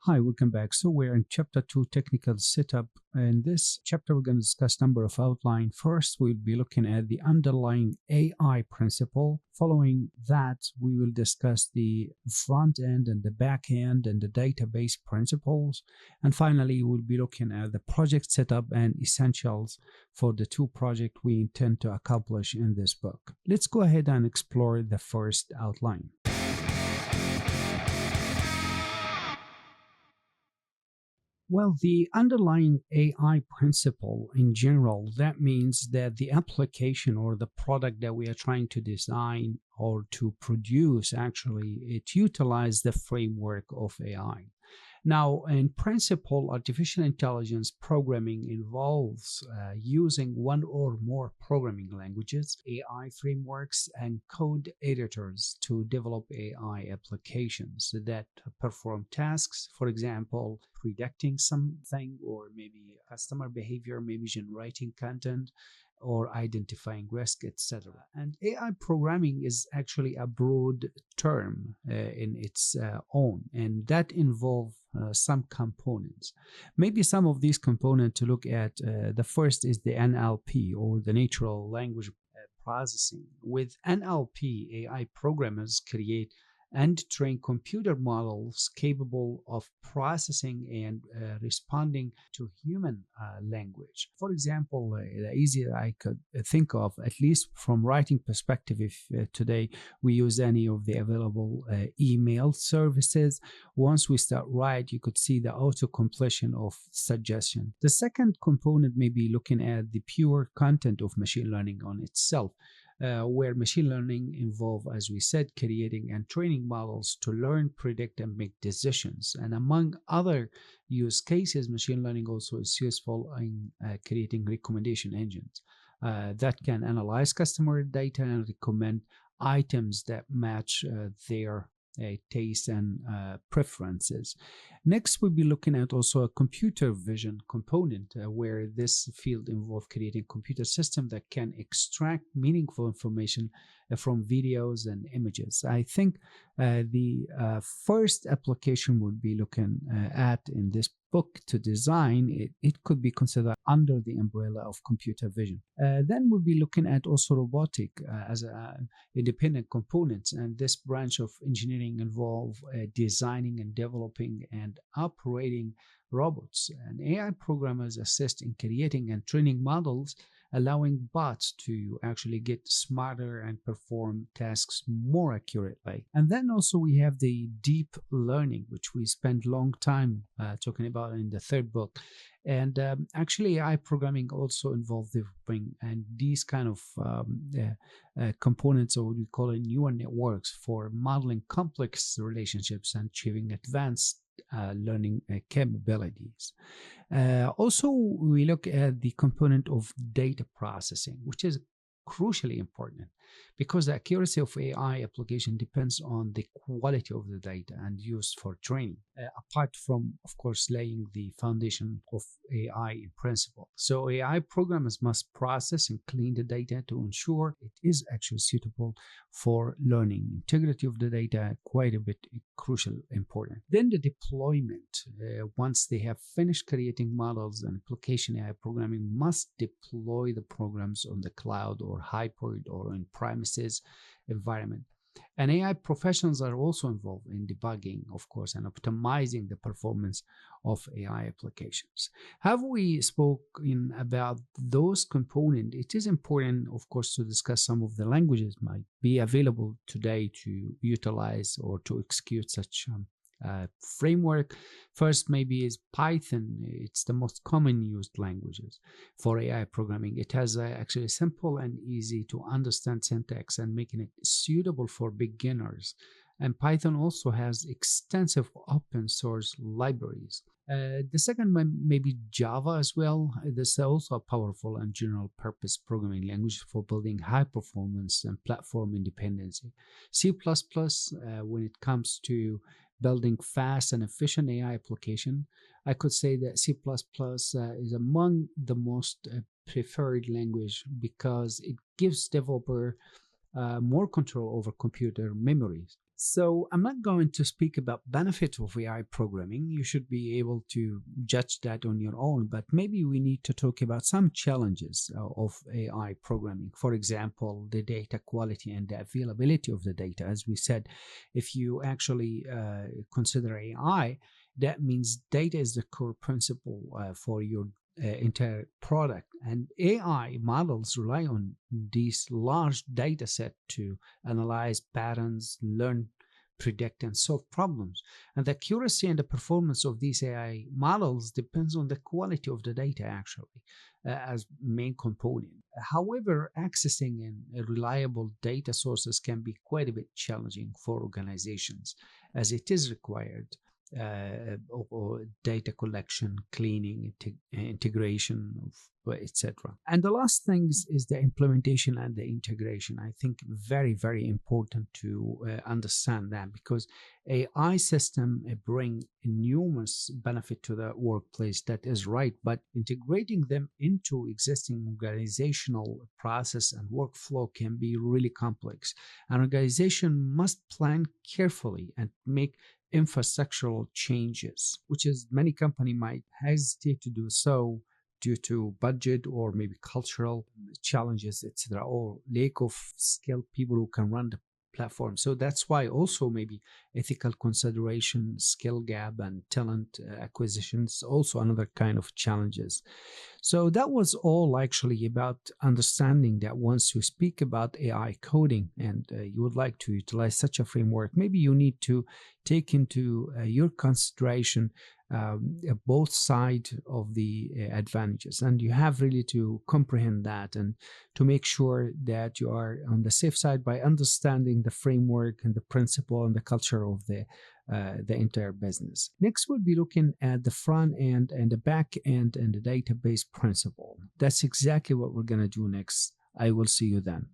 Hi, welcome back. So we're in chapter 2, technical setup. In this chapter, we're going to discuss number of outline. First, we'll be looking at the underlying AI principle. Following that, we will discuss the front end and the back end and the database principles. And finally, we'll be looking at the project setup and essentials for the two projects we intend to accomplish in this book. Let's go ahead and explore the first outline. Well, the underlying AI principle in general, that means that the application or the product that we are trying to design or to produce, actually, it utilizes the framework of AI. Now, in principle, artificial intelligence programming involves using one or more programming languages, AI frameworks, and code editors to develop AI applications that perform tasks, for example, predicting something or maybe customer behavior, maybe generating content, or identifying risk, etc. And AI programming is actually a broad term in its own, and that involves some components. Maybe some of these components to look at, the first is the NLP, or the natural language processing. With NLP, AI programmers create and train computer models capable of processing and responding to human language. For example, the easier I could think of, at least from writing perspective, if today we use any of the available email services, once we start write, you could see the auto-completion of suggestion. The second component may be looking at the pure content of machine learning on itself. Where machine learning involves, as we said, creating and training models to learn, predict, and make decisions. And among other use cases, machine learning also is useful in creating recommendation engines that can analyze customer data and recommend items that match their taste and preferences. Next, we'll be looking at also a computer vision component, where this field involves creating computer system that can extract meaningful information from videos and images. I think the first application we'll be looking at in this book to design, it could be considered under the umbrella of computer vision. Then we'll be looking at also robotic as an independent component, and this branch of engineering involve designing and developing and operating robots. And AI programmers assist in creating and training models, allowing bots to actually get smarter and perform tasks more accurately. And then also we have the deep learning, which we spent long time talking about in the third book. And actually AI programming also involves developing and these kind of components, or what we call it neural networks, for modeling complex relationships and achieving advanced learning capabilities. Also, we look at the component of data processing, which is crucially important because the accuracy of AI application depends on the quality of the data and used for training, apart from, of course, laying the foundation of AI in principle. So AI programmers must process and clean the data to ensure it is actually suitable for learning. Integrity of the data, quite a bit crucial, important. Then the deployment. Once they have finished creating models and application, AI programming must deploy the programs on the cloud or hybrid or in premises environment. And AI professionals are also involved in debugging, of course, and optimizing the performance of AI applications. Have we spoken about those components? It is important, of course, to discuss some of the languages might be available today to utilize or to execute such framework. First, maybe is Python. It's the most common used languages for AI programming. It has actually simple and easy to understand syntax and making it suitable for beginners. And Python also has extensive open source libraries. The second may be Java as well. This is also a powerful and general purpose programming language for building high performance and platform independency. C++, when it comes to building fast and efficient AI application, I could say that C++ is among the most preferred language because it gives developer more control over computer memories. So I'm not going to speak about benefit of AI programming. You should be able to judge that on your own, but maybe we need to talk about some challenges of AI programming. For example, the data quality and the availability of the data. As we said, if you actually consider AI, that means data is the core principle for your entire product, and AI models rely on these large data set to analyze patterns, learn, predict, and solve problems. And the accuracy and the performance of these AI models depends on the quality of the data actually as main component. However, accessing reliable data sources can be quite a bit challenging for organizations, as it is required or data collection, cleaning, integration, etc. And the last thing is the implementation and the integration. I think very, very important to understand that, because AI system bring enormous benefit to the workplace. That is right, but integrating them into existing organizational process and workflow can be really complex. An organization must plan carefully and make infrastructural changes, which is many company might hesitate to do so due to budget or maybe cultural challenges, etc., or lack of skilled people who can run the platform. So that's why also maybe ethical consideration, skill gap, and talent acquisitions also another kind of challenges. So that was all actually about understanding that once you speak about AI coding and you would like to utilize such a framework, maybe you need to take into your consideration both sides of the advantages, and you have really to comprehend that and to make sure that you are on the safe side by understanding the framework and the principle and the culture of the entire business. Next, we'll be looking at the front end and the back end and the database principle. That's exactly what we're going to do next. I will see you then.